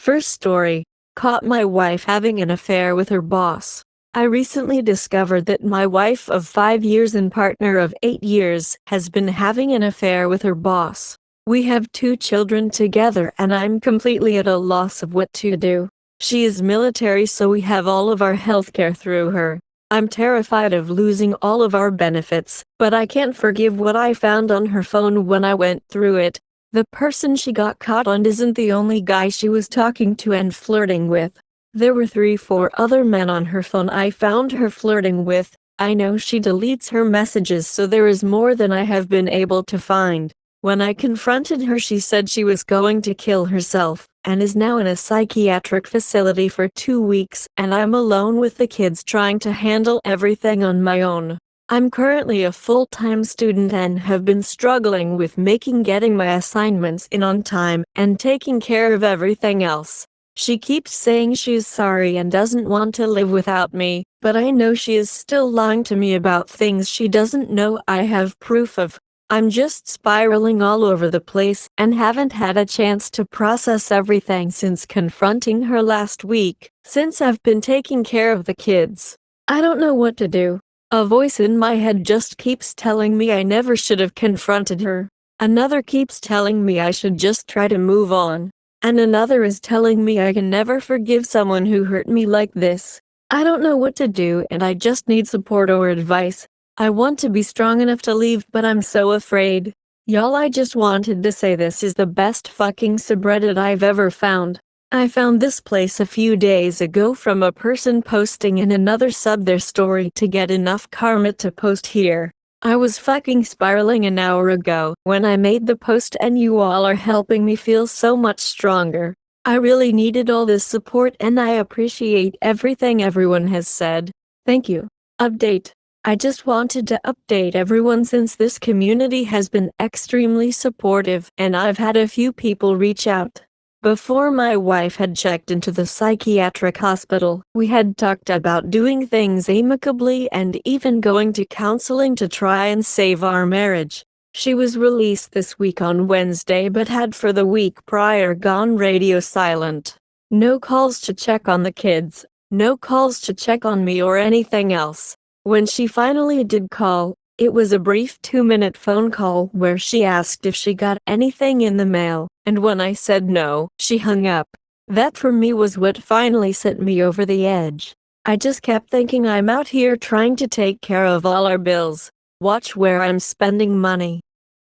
First story. Caught my wife having an affair with her boss. I recently discovered that my wife of 5 years and partner of 8 years has been having an affair with her boss. We have 2 children together and I'm completely at a loss of what to do. She is military, so we have all of our healthcare through her. I'm terrified of losing all of our benefits, but I can't forgive what I found on her phone when I went through it. The person she got caught on isn't the only guy she was talking to and flirting with. There were 3-4 other men on her phone I found her flirting with. I know she deletes her messages, so there is more than I have been able to find. When I confronted her, she said she was going to kill herself and is now in a psychiatric facility for 2 weeks, and I'm alone with the kids trying to handle everything on my own. I'm currently a full-time student and have been struggling with getting my assignments in on time and taking care of everything else. She keeps saying she's sorry and doesn't want to live without me, but I know she is still lying to me about things she doesn't know I have proof of. I'm just spiraling all over the place and haven't had a chance to process everything since confronting her last week, since I've been taking care of the kids. I don't know what to do. A voice in my head just keeps telling me I never should have confronted her. Another keeps telling me I should just try to move on. And another is telling me I can never forgive someone who hurt me like this. I don't know what to do and I just need support or advice. I want to be strong enough to leave, but I'm so afraid. Y'all, I just wanted to say this is the best fucking subreddit I've ever found. I found this place a few days ago from a person posting in another sub their story to get enough karma to post here. I was fucking spiraling an hour ago when I made the post, and you all are helping me feel so much stronger. I really needed all this support and I appreciate everything everyone has said. Thank you. Update. I just wanted to update everyone since this community has been extremely supportive and I've had a few people reach out. Before my wife had checked into the psychiatric hospital, we had talked about doing things amicably and even going to counseling to try and save our marriage. She was released this week on Wednesday but had for the week prior gone radio silent. No calls to check on the kids, no calls to check on me or anything else. When she finally did call, it was a brief 2-minute phone call where she asked if she got anything in the mail, and when I said no, she hung up. That for me was what finally sent me over the edge. I just kept thinking, I'm out here trying to take care of all our bills, watch where I'm spending money,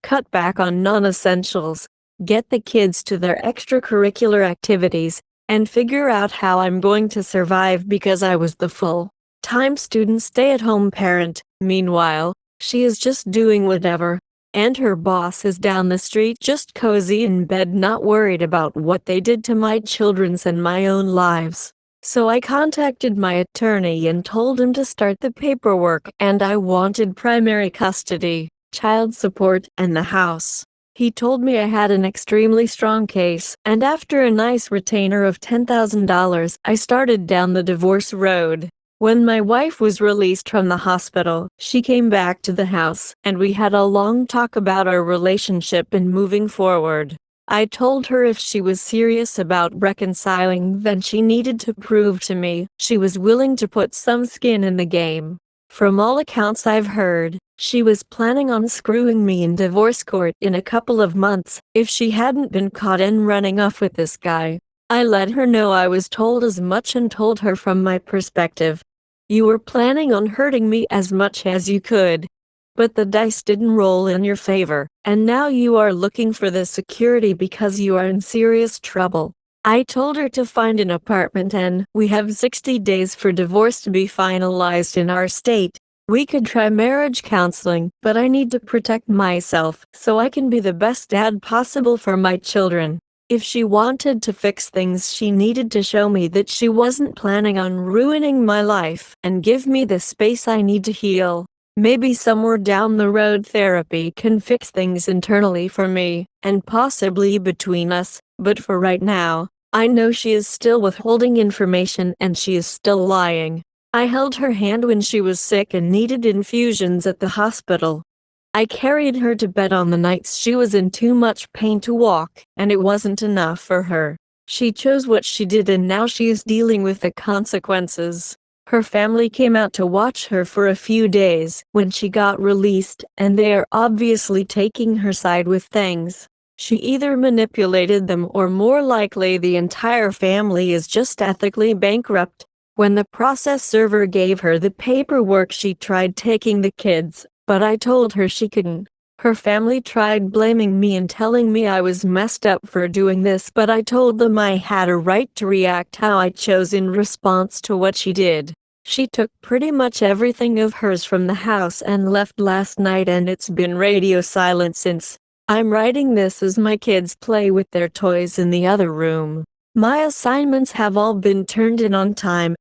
cut back on non-essentials, get the kids to their extracurricular activities, and figure out how I'm going to survive because I was the full-time student stay-at-home parent. Meanwhile, she is just doing whatever, and her boss is down the street just cozy in bed, not worried about what they did to my children's and my own lives. So I contacted my attorney and told him to start the paperwork, and I wanted primary custody, child support, and the house. He told me I had an extremely strong case, and after a nice retainer of $10,000, I started down the divorce road. When my wife was released from the hospital, she came back to the house, and we had a long talk about our relationship and moving forward. I told her if she was serious about reconciling, then she needed to prove to me she was willing to put some skin in the game. From all accounts I've heard, she was planning on screwing me in divorce court in a couple of months if she hadn't been caught and running off with this guy. I let her know I was told as much and told her from my perspective. You were planning on hurting me as much as you could, but the dice didn't roll in your favor, and now you are looking for the security because you are in serious trouble. I told her to find an apartment and we have 60 days for divorce to be finalized in our state. We could try marriage counseling, but I need to protect myself so I can be the best dad possible for my children. If she wanted to fix things, she needed to show me that she wasn't planning on ruining my life and give me the space I need to heal. Maybe somewhere down the road therapy can fix things internally for me and possibly between us, but for right now, I know she is still withholding information and she is still lying. I held her hand when she was sick and needed infusions at the hospital. I carried her to bed on the nights she was in too much pain to walk, and it wasn't enough for her. She chose what she did and now she is dealing with the consequences. Her family came out to watch her for a few days when she got released, and they are obviously taking her side with things. She either manipulated them or more likely the entire family is just ethically bankrupt. When the process server gave her the paperwork, she tried taking the kids, but I told her she couldn't. Her family tried blaming me and telling me I was messed up for doing this, but I told them I had a right to react how I chose in response to what she did. She took pretty much everything of hers from the house and left last night, and it's been radio silent since. I'm writing this as my kids play with their toys in the other room. My assignments have all been turned in on time.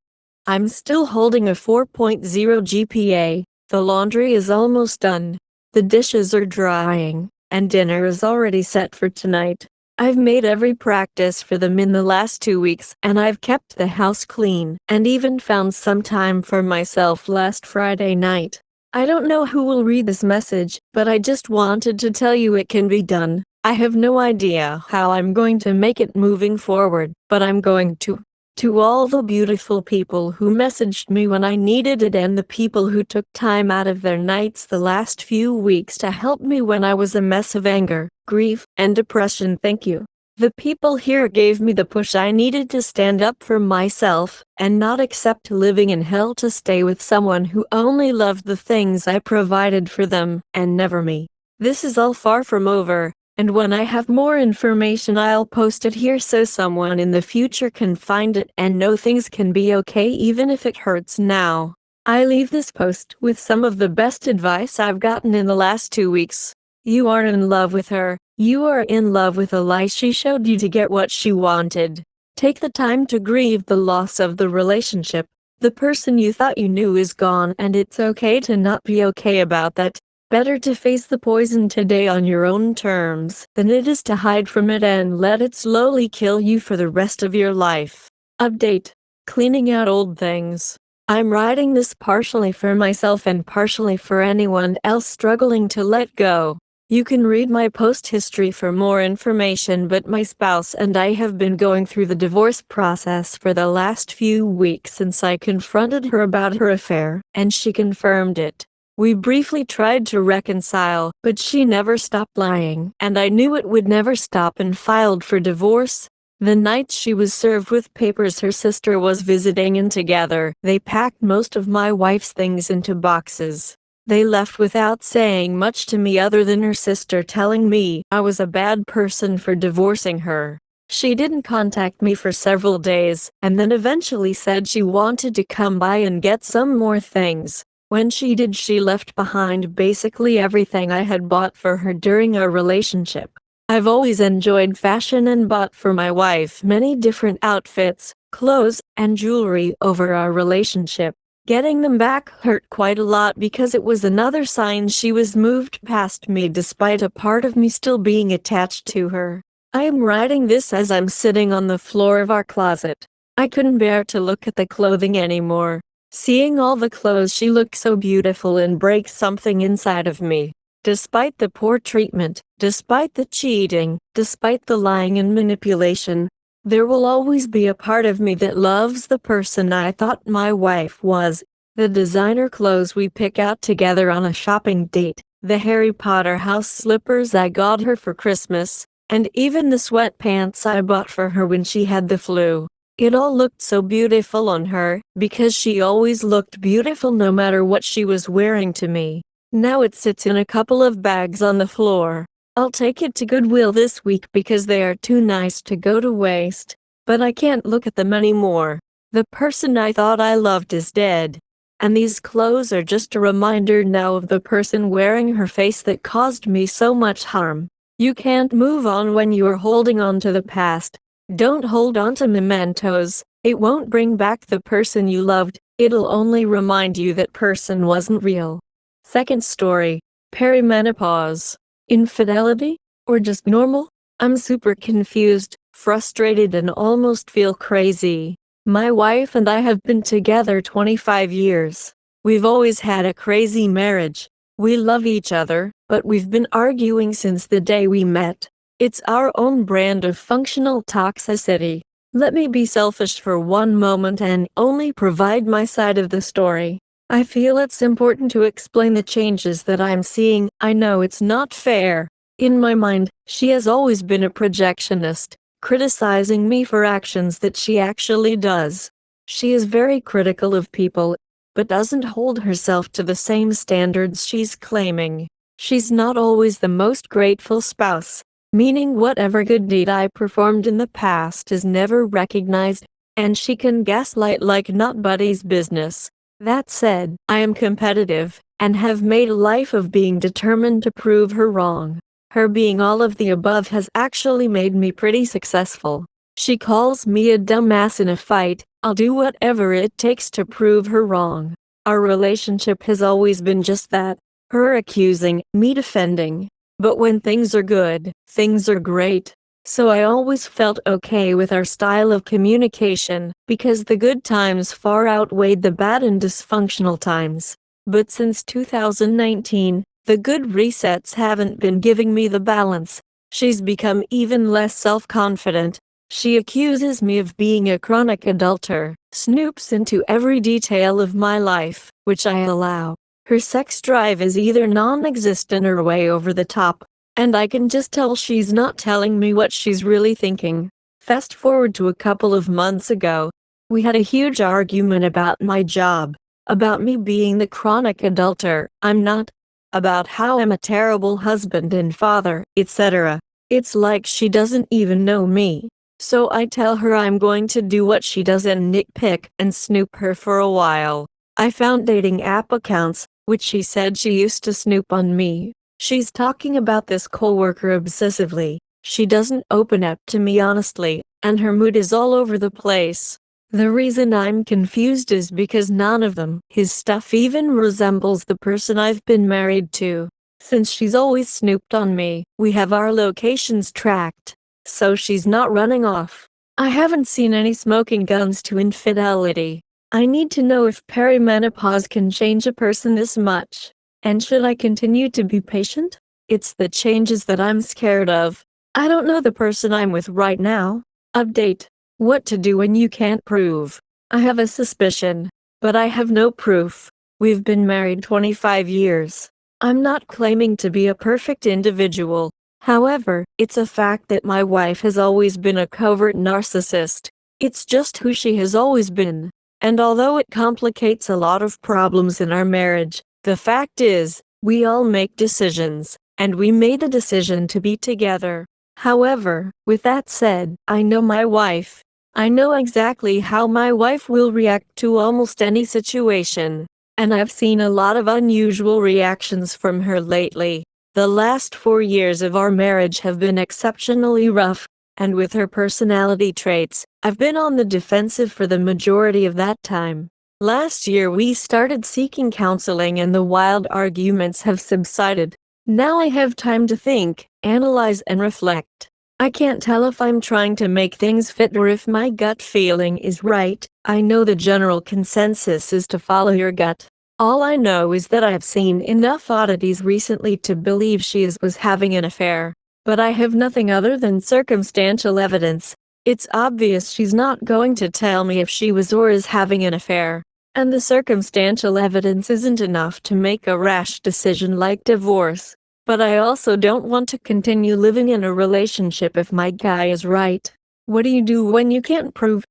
I'm still holding a 4.0 GPA. The laundry is almost done. The dishes are drying, and dinner is already set for tonight. I've made every practice for them in the last 2 weeks, and I've kept the house clean, and even found some time for myself last Friday night. I don't know who will read this message, but I just wanted to tell you it can be done. I have no idea how I'm going to make it moving forward, but I'm going to. To all the beautiful people who messaged me when I needed it, and the people who took time out of their nights the last few weeks to help me when I was a mess of anger, grief, and depression, thank you. The people here gave me the push I needed to stand up for myself, and not accept living in hell to stay with someone who only loved the things I provided for them, and never me. This is all far from over. And when I have more information, I'll post it here so someone in the future can find it and know things can be okay even if it hurts now. I leave this post with some of the best advice I've gotten in the last 2 weeks. You aren't in love with her, you are in love with a lie she showed you to get what she wanted. Take the time to grieve the loss of the relationship. The person you thought you knew is gone, and it's okay to not be okay about that. Better to face the poison today on your own terms than it is to hide from it and let it slowly kill you for the rest of your life. Update: cleaning out old things. I'm writing this partially for myself and partially for anyone else struggling to let go. You can read my post history for more information, but my spouse and I have been going through the divorce process for the last few weeks since I confronted her about her affair, and she confirmed it. We briefly tried to reconcile, but she never stopped lying, and I knew it would never stop and filed for divorce. The night she was served with papers her sister was visiting, and together they packed most of my wife's things into boxes. They left without saying much to me other than her sister telling me I was a bad person for divorcing her. She didn't contact me for several days, and then eventually said she wanted to come by and get some more things. When she did, she left behind basically everything I had bought for her during our relationship. I've always enjoyed fashion and bought for my wife many different outfits, clothes, and jewelry over our relationship. Getting them back hurt quite a lot because it was another sign she was moved past me, despite a part of me still being attached to her. I am writing this as I'm sitting on the floor of our closet. I couldn't bear to look at the clothing anymore. Seeing all the clothes she looked so beautiful and breaks something inside of me. Despite the poor treatment, despite the cheating, despite the lying and manipulation, there will always be a part of me that loves the person I thought my wife was. The designer clothes we pick out together on a shopping date, the Harry Potter house slippers I got her for Christmas, and even the sweatpants I bought for her when she had the flu. It all looked so beautiful on her, because she always looked beautiful no matter what she was wearing to me. Now it sits in a couple of bags on the floor. I'll take it to Goodwill this week because they are too nice to go to waste. But I can't look at them anymore. The person I thought I loved is dead. And these clothes are just a reminder now of the person wearing her face that caused me so much harm. You can't move on when you are holding on to the past. Don't hold on to mementos. It won't bring back the person you loved, it'll only remind you that person wasn't real. Second story: perimenopause. Infidelity? Or just normal? I'm super confused, frustrated, and almost feel crazy. My wife and I have been together 25 years. We've always had a crazy marriage. We love each other, but we've been arguing since the day we met. It's our own brand of functional toxicity. Let me be selfish for one moment and only provide my side of the story. I feel it's important to explain the changes that I'm seeing. I know it's not fair. In my mind, she has always been a projectionist, criticizing me for actions that she actually does. She is very critical of people, but doesn't hold herself to the same standards she's claiming. She's not always the most grateful spouse, meaning whatever good deed I performed in the past is never recognized, and she can gaslight like nobody's business. That said, I am competitive, and have made a life of being determined to prove her wrong. Her being all of the above has actually made me pretty successful. She calls me a dumbass in a fight. I'll do whatever it takes to prove her wrong. Our relationship has always been just that, her accusing, me defending. But when things are good, things are great. So I always felt okay with our style of communication, because the good times far outweighed the bad and dysfunctional times. But since 2019, the good resets haven't been giving me the balance. She's become even less self-confident. She accuses me of being a chronic adulterer, snoops into every detail of my life, which I allow. Her sex drive is either non-existent or way over the top. And I can just tell she's not telling me what she's really thinking. Fast forward to a couple of months ago. We had a huge argument about my job, about me being the chronic adulterer I'm not, about how I'm a terrible husband and father, etc. It's like she doesn't even know me. So I tell her I'm going to do what she does and nitpick and snoop her for a while. I found dating app accounts, which she said she used to snoop on me. She's talking about this coworker obsessively. She doesn't open up to me honestly, and her mood is all over the place. The reason I'm confused is because none of them, his stuff even resembles the person I've been married to. Since she's always snooped on me, we have our locations tracked. So she's not running off. I haven't seen any smoking guns to infidelity. I need to know if perimenopause can change a person this much. And should I continue to be patient? It's the changes that I'm scared of. I don't know the person I'm with right now. Update. What to do when you can't prove. I have a suspicion, but I have no proof. We've been married 25 years. I'm not claiming to be a perfect individual. However, it's a fact that my wife has always been a covert narcissist. It's just who she has always been. And although it complicates a lot of problems in our marriage, the fact is, we all make decisions, and we made a decision to be together. However, with that said, I know my wife. I know exactly how my wife will react to almost any situation. And I've seen a lot of unusual reactions from her lately. The last 4 years of our marriage have been exceptionally rough, and with her personality traits, I've been on the defensive for the majority of that time. Last year we started seeking counseling and the wild arguments have subsided. Now I have time to think, analyze and reflect. I can't tell if I'm trying to make things fit or if my gut feeling is right. I know the general consensus is to follow your gut. All I know is that I've seen enough oddities recently to believe she was having an affair. But I have nothing other than circumstantial evidence. It's obvious she's not going to tell me if she was or is having an affair. And the circumstantial evidence isn't enough to make a rash decision like divorce. But I also don't want to continue living in a relationship if my guy is right. What do you do when you can't prove?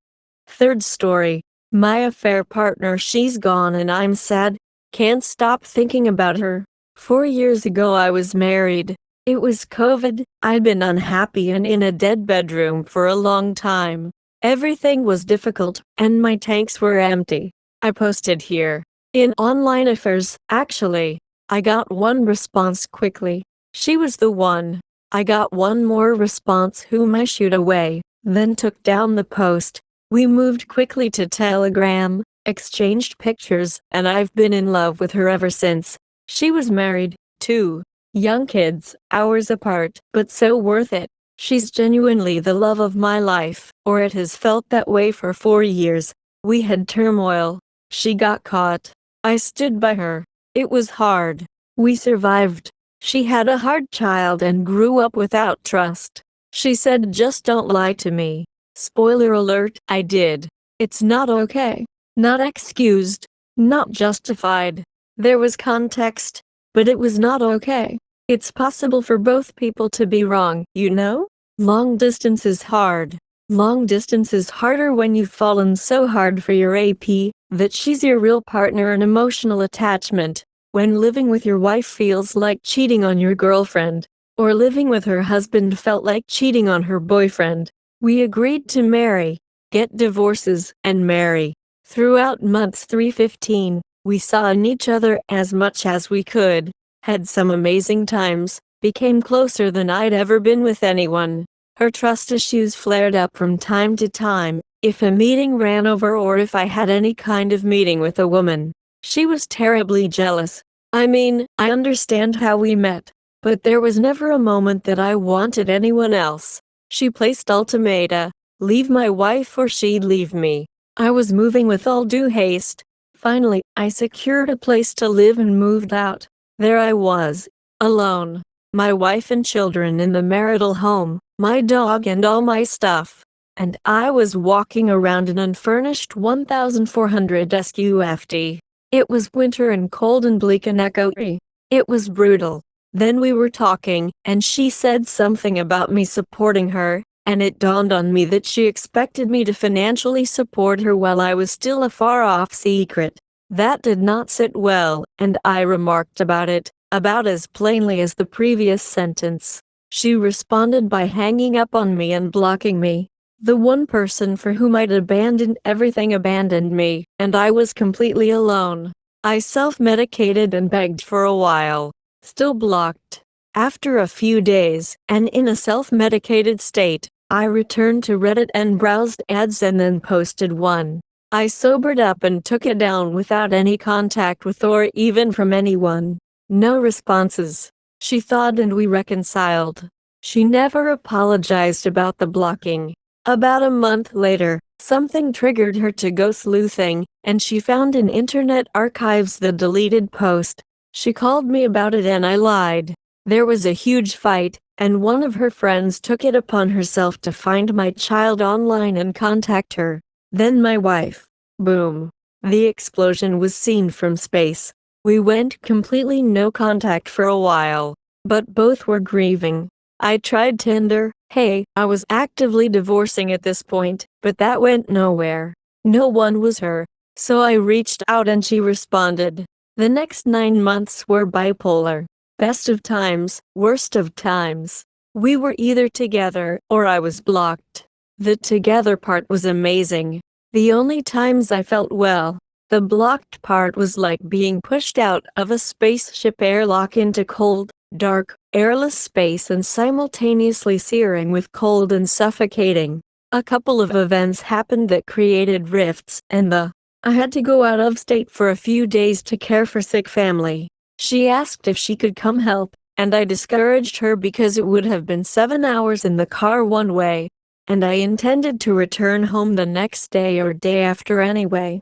Third story. My affair partner, she's gone and I'm sad. Can't stop thinking about her. 4 years ago I was married. It was COVID. I'd been unhappy and in a dead bedroom for a long time. Everything was difficult, and my tanks were empty. I posted here. In online affairs, actually. I got one response quickly. She was the one. I got one more response whom I shooed away, then took down the post. We moved quickly to Telegram, exchanged pictures, and I've been in love with her ever since. She was married, too. Young kids, hours apart, but so worth it. She's genuinely the love of my life, or it has felt that way for 4 years. We had turmoil. She got caught. I stood by her. It was hard. We survived. She had a hard child and grew up without trust. She said, "Just don't lie to me." Spoiler alert, I did. It's not okay. Not excused. Not justified. There was context, but it was not okay. It's possible for both people to be wrong, you know? Long distance is hard. Long distance is harder when you've fallen so hard for your AP that she's your real partner in emotional attachment. When living with your wife feels like cheating on your girlfriend, or living with her husband felt like cheating on her boyfriend. We agreed to marry, get divorces, and marry. Throughout months 315, we saw in each other as much as we could, had some amazing times, became closer than I'd ever been with anyone. Her trust issues flared up from time to time, if a meeting ran over or if I had any kind of meeting with a woman. She was terribly jealous. I mean, I understand how we met, but there was never a moment that I wanted anyone else. She placed ultimata, leave my wife or she'd leave me. I was moving with all due haste. Finally, I secured a place to live and moved out. There I was, alone. My wife and children in the marital home, my dog and all my stuff. And I was walking around an unfurnished 1400 sqft. It was winter and cold and bleak and echoey. It was brutal. Then we were talking, and she said something about me supporting her, and it dawned on me that she expected me to financially support her while I was still a far-off secret. That did not sit well, and I remarked about it, about as plainly as the previous sentence. She responded by hanging up on me and blocking me. The one person for whom I'd abandoned everything abandoned me, and I was completely alone. I self-medicated and begged for a while. Still blocked. After a few days, and in a self-medicated state, I returned to Reddit and browsed ads and then posted one. I sobered up and took it down without any contact with or even from anyone. No responses. She thawed and we reconciled. She never apologized about the blocking. About a month later, something triggered her to go sleuthing, and she found in Internet Archives the deleted post. She called me about it and I lied. There was a huge fight, and one of her friends took it upon herself to find my child online and contact her. Then my wife. Boom. The explosion was seen from space. We went completely no contact for a while, but both were grieving. I tried Tinder. Hey, I was actively divorcing at this point, but that went nowhere. No one was her. So I reached out and she responded. The next 9 months were bipolar. Best of times, worst of times. We were either together or I was blocked. The together part was amazing. The only times I felt well. The blocked part was like being pushed out of a spaceship airlock into cold, dark, airless space and simultaneously searing with cold and suffocating. A couple of events happened that created rifts, and I had to go out of state for a few days to care for sick family. She asked if she could come help, and I discouraged her because it would have been 7 hours in the car one way, and I intended to return home the next day or day after anyway.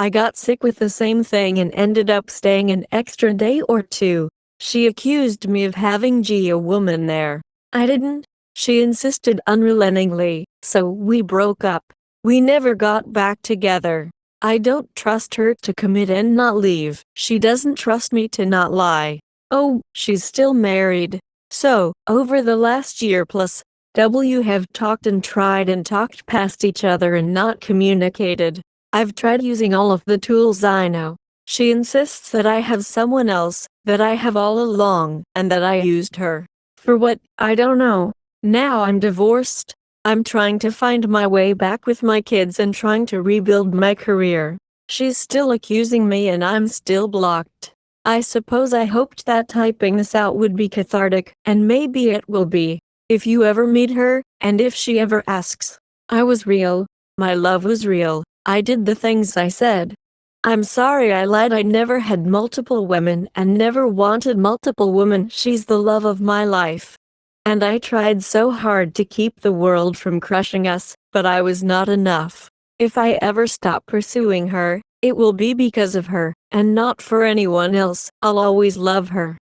I got sick with the same thing and ended up staying an extra day or two. She accused me of having a woman there. I didn't. She insisted unrelentingly, so we broke up. We never got back together. I don't trust her to commit and not leave. She doesn't trust me to not lie. Oh, she's still married. So, over the last year plus, we have talked and talked past each other and not communicated. I've tried using all of the tools I know. She insists that I have someone else, that I have all along, and that I used her. For what, I don't know. Now I'm divorced. I'm trying to find my way back with my kids and trying to rebuild my career. She's still accusing me and I'm still blocked. I suppose I hoped that typing this out would be cathartic, and maybe it will be. If you ever meet her, and if she ever asks. I was real. My love was real. I did the things I said. I'm sorry I lied. I never had multiple women and never wanted multiple women. She's the love of my life. And I tried so hard to keep the world from crushing us, but I was not enough. If I ever stop pursuing her, it will be because of her, and not for anyone else. I'll always love her.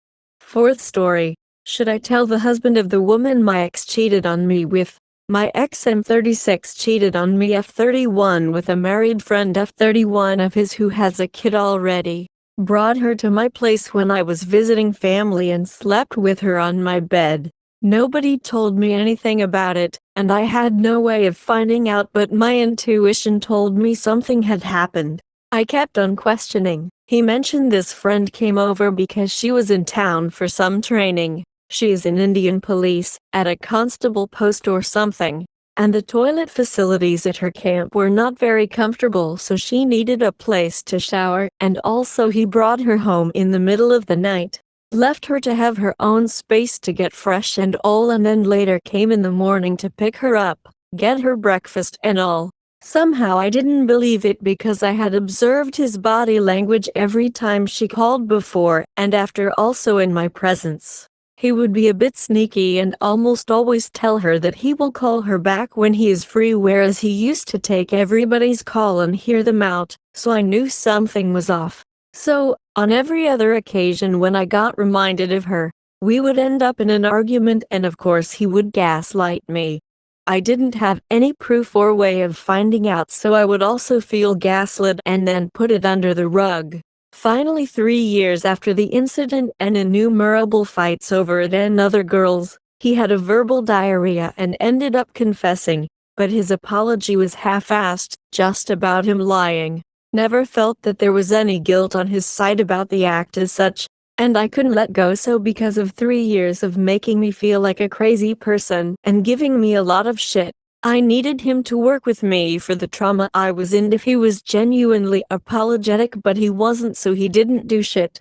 Fourth story. Should I tell the husband of the woman my ex cheated on me with? My ex M36 cheated on me F31 with a married friend F31 of his who has a kid already. Brought her to my place when I was visiting family and slept with her on my bed. Nobody told me anything about it, and I had no way of finding out, but my intuition told me something had happened. I kept on questioning. He mentioned this friend came over because she was in town for some training. She is in Indian police, at a constable post or something. And the toilet facilities at her camp were not very comfortable, so she needed a place to shower, and also he brought her home in the middle of the night. Left her to have her own space to get fresh and all, and then later came in the morning to pick her up, get her breakfast and all. Somehow I didn't believe it because I had observed his body language every time she called before and after, also in my presence. He would be a bit sneaky and almost always tell her that he will call her back when he is free, whereas he used to take everybody's call and hear them out, so I knew something was off. So, on every other occasion when I got reminded of her, we would end up in an argument, and of course he would gaslight me. I didn't have any proof or way of finding out, so I would also feel gaslit and then put it under the rug. Finally, 3 years after the incident and innumerable fights over it and other girls, he had a verbal diarrhea and ended up confessing, but his apology was half-assed, just about him lying. Never felt that there was any guilt on his side about the act as such, and I couldn't let go, so because of 3 years of making me feel like a crazy person and giving me a lot of shit, I needed him to work with me for the trauma I was in if he was genuinely apologetic, but he wasn't, so he didn't do shit.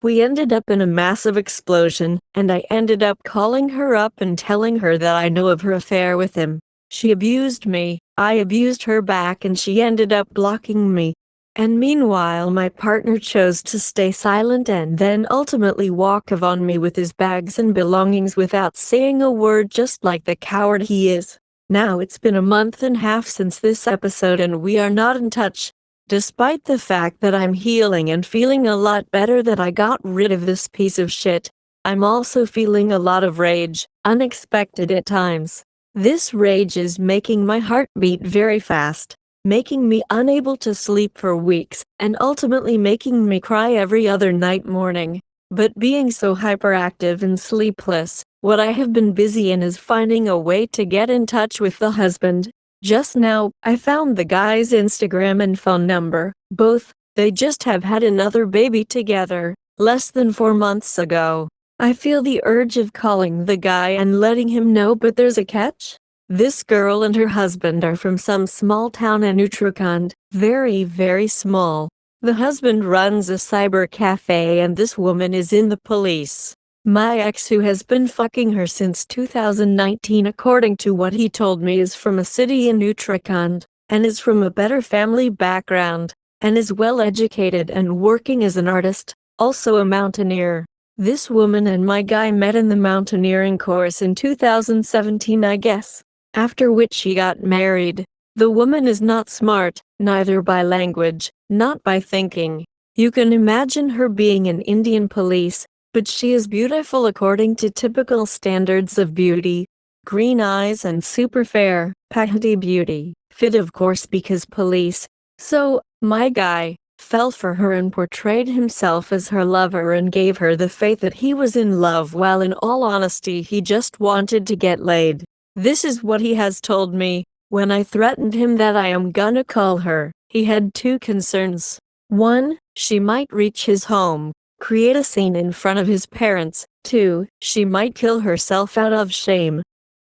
We ended up in a massive explosion, and I ended up calling her up and telling her that I know of her affair with him. She abused me, I abused her back, and she ended up blocking me. And meanwhile my partner chose to stay silent and then ultimately walk off on me with his bags and belongings without saying a word, just like the coward he is. Now it's been a month and a half since this episode and we are not in touch. Despite the fact that I'm healing and feeling a lot better that I got rid of this piece of shit, I'm also feeling a lot of rage, unexpected at times. This rage is making my heart beat very fast, making me unable to sleep for weeks, and ultimately making me cry every other night morning. But being so hyperactive and sleepless, what I have been busy in is finding a way to get in touch with the husband. Just now, I found the guy's Instagram and phone number. Both, they just have had another baby together, less than 4 months ago. I feel the urge of calling the guy and letting him know, but there's a catch. This girl and her husband are from some small town in Uttarakhand, very, very small. The husband runs a cyber cafe and this woman is in the police. My ex, who has been fucking her since 2019 according to what he told me, is from a city in Uttarakhand, and is from a better family background, and is well educated and working as an artist, also a mountaineer. This woman and my guy met in the mountaineering course in 2017, I guess, after which she got married. The woman is not smart, neither by language, not by thinking. You can imagine her being in Indian police, but she is beautiful according to typical standards of beauty. Green eyes and super fair, Pahati beauty, fit of course because police. So, my guy fell for her and portrayed himself as her lover and gave her the faith that he was in love, while in all honesty he just wanted to get laid. This is what he has told me. When I threatened him that I am gonna call her, he had 2 concerns. 1, she might reach his home, create a scene in front of his parents. 2, she might kill herself out of shame.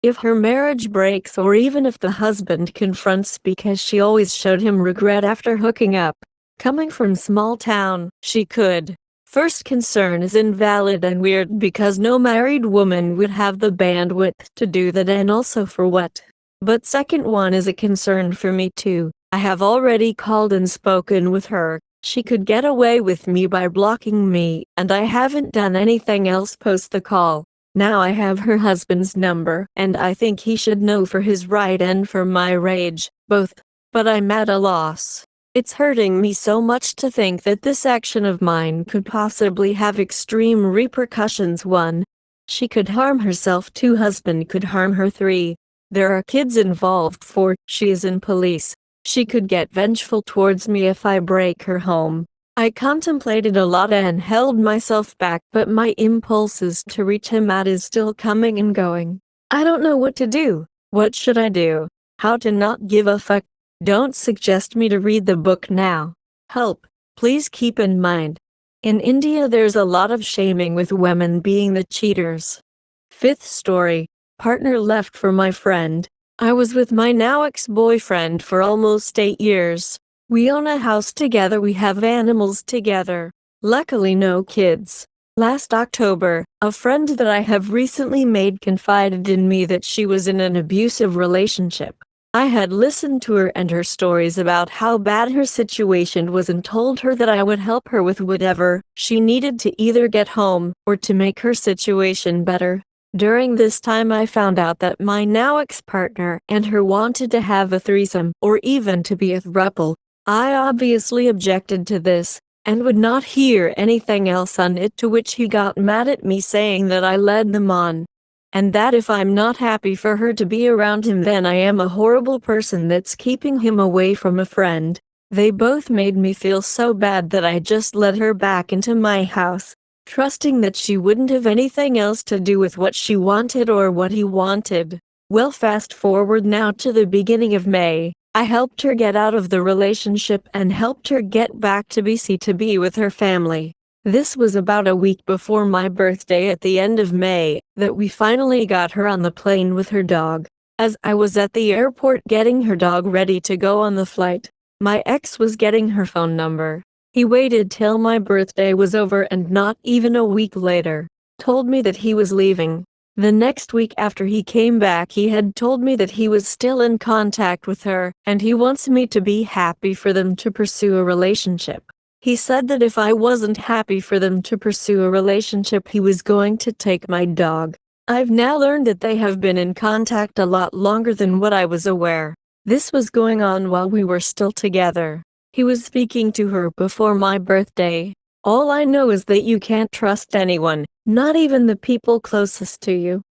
If her marriage breaks, or even if the husband confronts because she always showed him regret after hooking up. Coming from small town, she could. First concern is invalid and weird because no married woman would have the bandwidth to do that, and also for what? But second one is a concern for me too. I have already called and spoken with her. She could get away with me by blocking me, and I haven't done anything else post the call. Now I have her husband's number, and I think he should know for his right and for my rage, both. But I'm at a loss. It's hurting me so much to think that this action of mine could possibly have extreme repercussions. 1. She could harm herself. 2. Husband could harm her. 3. There are kids involved. 4. She is in police. She could get vengeful towards me if I break her home. I contemplated a lot and held myself back, but my impulses to reach him out is still coming and going. I don't know what to do. What should I do? How to not give a fuck? Don't suggest me to read the book now. Help. Please keep in mind. In India there's a lot of shaming with women being the cheaters. 5th story. Partner left for my friend. I was with my now ex-boyfriend for almost 8 years. We own a house together. We have animals together. Luckily no kids. Last October, a friend that I have recently made confided in me that she was in an abusive relationship. I had listened to her and her stories about how bad her situation was and told her that I would help her with whatever she needed to either get home or to make her situation better. During this time I found out that my now ex-partner and her wanted to have a threesome or even to be a throuple. I obviously objected to this and would not hear anything else on it, to which he got mad at me saying that I led them on, and that if I'm not happy for her to be around him then I am a horrible person that's keeping him away from a friend. They both made me feel so bad that I just let her back into my house, trusting that she wouldn't have anything else to do with what she wanted or what he wanted. Well, fast forward now to the beginning of May. I helped her get out of the relationship and helped her get back to BC to be with her family. This was about a week before my birthday at the end of May that we finally got her on the plane with her dog. As I was at the airport getting her dog ready to go on the flight, my ex was getting her phone number. He waited till my birthday was over and not even a week later, told me that he was leaving. The next week after he came back he had told me that he was still in contact with her and he wants me to be happy for them to pursue a relationship. He said that if I wasn't happy for them to pursue a relationship he was going to take my dog. I've now learned that they have been in contact a lot longer than what I was aware. This was going on while we were still together. He was speaking to her before my birthday. All I know is that you can't trust anyone, not even the people closest to you.